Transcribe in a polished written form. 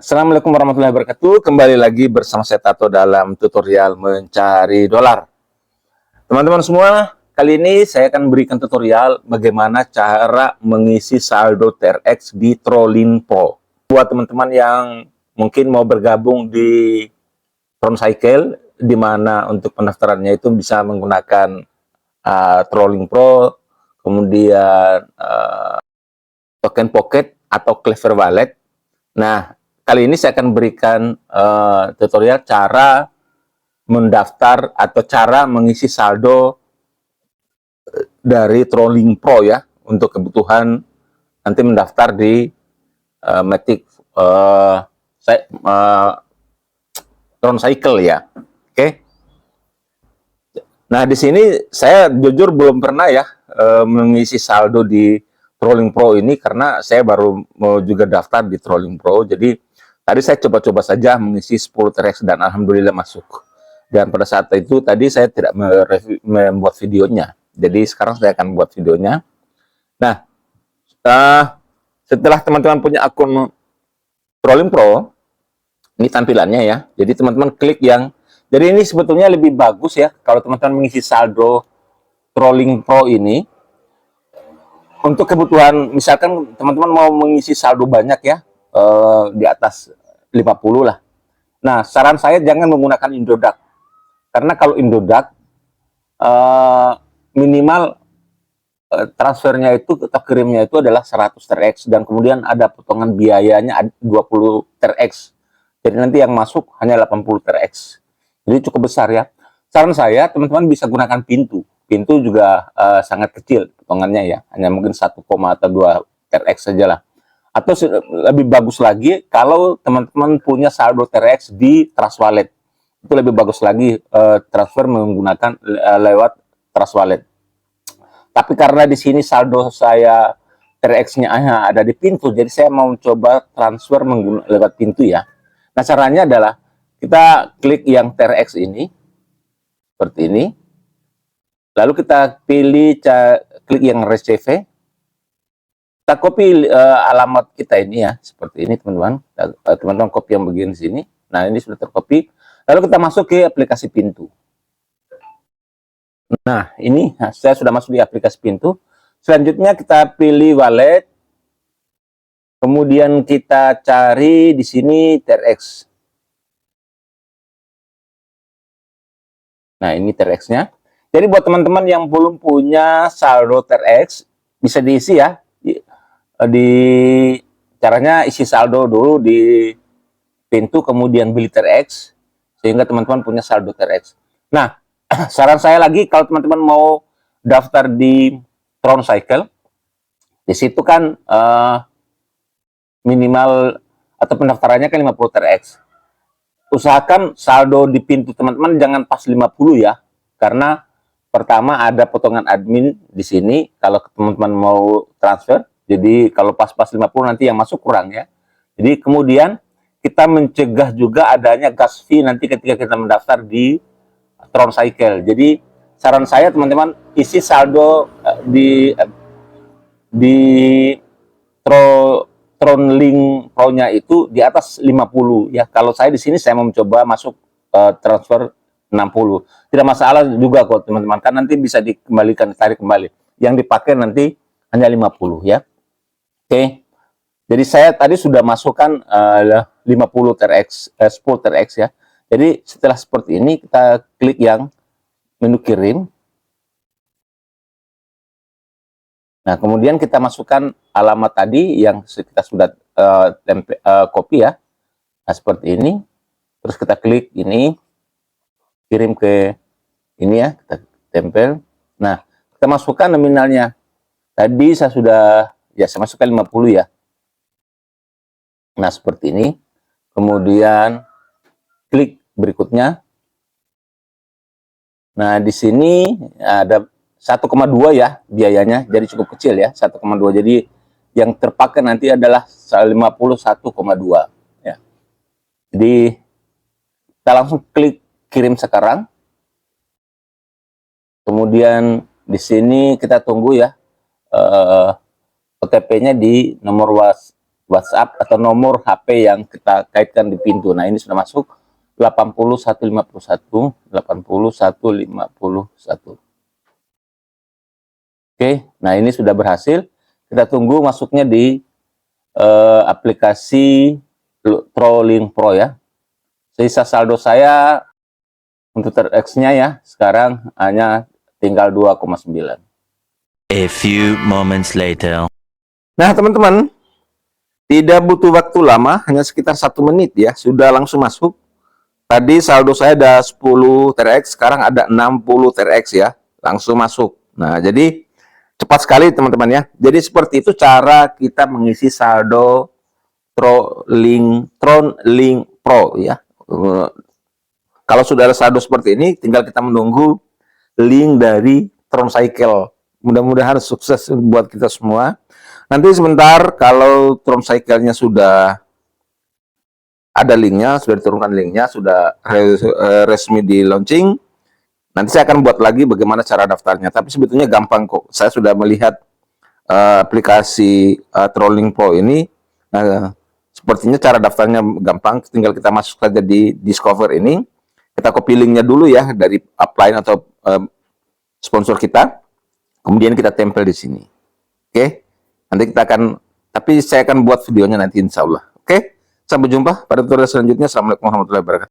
Assalamualaikum warahmatullahi wabarakatuh. Kembali lagi bersama saya Tato dalam tutorial mencari dolar. Teman-teman semua, kali ini saya akan berikan tutorial bagaimana cara mengisi saldo TRX di Trolling Pro. Buat teman-teman yang mungkin mau bergabung di TronCycle, di mana untuk pendaftarannya itu bisa menggunakan Trolling Pro, kemudian Token Pocket atau Clever Wallet. Nah, kali ini saya akan berikan tutorial cara mendaftar atau cara mengisi saldo dari Trolling Pro ya, untuk kebutuhan nanti mendaftar di Matic TronCycle ya. Oke. Nah, di sini saya jujur belum pernah ya mengisi saldo di Trolling Pro ini, karena saya baru mau juga daftar di Trolling Pro. Jadi tadi saya coba-coba saja mengisi 10 TRX dan alhamdulillah masuk. Dan pada saat itu tadi saya tidak membuat videonya. Jadi sekarang saya akan buat videonya. Nah, setelah teman-teman punya akun Trolling Pro, ini tampilannya ya. Jadi teman-teman klik yang, jadi ini sebetulnya lebih bagus ya kalau teman-teman mengisi saldo Trolling Pro ini untuk kebutuhan, misalkan teman-teman mau mengisi saldo banyak ya, di atas 50 lah. Nah, saran saya jangan menggunakan Indodax. Karena kalau Indodax, minimal transfernya itu atau kirimnya itu adalah 100 TRX, dan kemudian ada potongan biayanya 20 TRX. Jadi nanti yang masuk hanya 80 TRX. Jadi cukup besar ya. Saran saya, teman-teman bisa gunakan Pintu. Pintu juga sangat kecil potongannya ya, hanya mungkin 1, atau 2 TRX saja lah. Atau lebih bagus lagi kalau teman-teman punya saldo TRX di Trust Wallet, itu lebih bagus lagi transfer menggunakan lewat Trust Wallet. Tapi karena di sini saldo saya TRX-nya ada di Pintu, jadi saya mau coba transfer lewat Pintu ya. Nah, caranya adalah kita klik yang TRX ini seperti ini. Lalu kita pilih klik yang receive. Kita copy alamat kita ini ya, seperti ini teman-teman. Teman-teman copy yang bagian sini. Nah, ini sudah tercopy. Lalu kita masuk ke aplikasi Pintu. Nah, ini saya sudah masuk di aplikasi Pintu. Selanjutnya kita pilih wallet. Kemudian kita cari di sini TRX. Nah, ini TRX-nya. Jadi buat teman-teman yang belum punya saldo TRX, bisa diisi ya. Di caranya isi saldo dulu di Pintu, kemudian beli TRX, sehingga teman-teman punya saldo TRX. Nah, saran saya lagi, kalau teman-teman mau daftar di TronCycle, di situ kan minimal atau pendaftarannya kan 50 TRX. Usahakan saldo di Pintu teman-teman jangan pas 50 ya, karena pertama ada potongan admin di sini kalau teman-teman mau transfer. Jadi kalau pas-pas 50 nanti yang masuk kurang ya. Jadi kemudian kita mencegah juga adanya gas fee nanti ketika kita mendaftar di TronCycle. Jadi saran saya teman-teman isi saldo di Trolling Pro-nya itu di atas 50 ya. Kalau saya di sini saya mau mencoba masuk transfer 60. Tidak masalah juga kok teman-teman, kan nanti bisa dikembalikan, tarik kembali. Yang dipakai nanti hanya 50 ya. Oke. Jadi saya tadi sudah masukkan 50 TRX, 10 TRX ya. Jadi setelah seperti ini kita klik yang menu kirim. Nah, kemudian kita masukkan alamat tadi yang kita sudah copy ya. Nah, seperti ini. Terus kita klik ini, kirim ke ini ya, kita tempel. Nah, kita masukkan nominalnya. Tadi saya sudah, ya saya masukkan 50 ya. Nah, seperti ini. Kemudian klik berikutnya. Nah, di sini ada 1,2 ya biayanya, jadi cukup kecil ya, 1,2. Jadi yang terpakai nanti adalah 51,2 ya. Jadi kita langsung klik kirim sekarang. Kemudian di sini kita tunggu ya OTP-nya di nomor WhatsApp atau nomor HP yang kita kaitkan di pintu. Nah, ini sudah masuk 80151, 80151. Oke, nah ini sudah berhasil. Kita tunggu masuknya di aplikasi Trolling Pro ya. Sisa saldo saya untuk TRX-nya ya, sekarang hanya tinggal 2,9. A few moments later. Nah, teman-teman, tidak butuh waktu lama, hanya sekitar 1 menit ya, sudah langsung masuk. Tadi saldo saya ada 10 TRX, sekarang ada 60 TRX ya, langsung masuk. Nah, jadi cepat sekali teman-teman ya. Jadi seperti itu cara kita mengisi saldo Trolling Pro ya. Kalau sudah ada saldo seperti ini, tinggal kita menunggu link dari Troncycle. Mudah-mudahan sukses buat kita semua. Nanti sebentar kalau Troncycle-nya sudah ada linknya, sudah diturunkan linknya, sudah resmi di launching, nanti saya akan buat lagi bagaimana cara daftarnya. Tapi sebetulnya gampang kok. Saya sudah melihat aplikasi Trolling Pro ini. Sepertinya cara daftarnya gampang, tinggal kita masuk saja di Discover ini. Kita copy linknya dulu ya dari upline atau sponsor kita. Kemudian kita tempel di sini. Oke? Nanti kita akan, tapi saya akan buat videonya nanti insya Allah. Oke? Sampai jumpa pada tutorial selanjutnya. Assalamualaikum warahmatullahi wabarakatuh.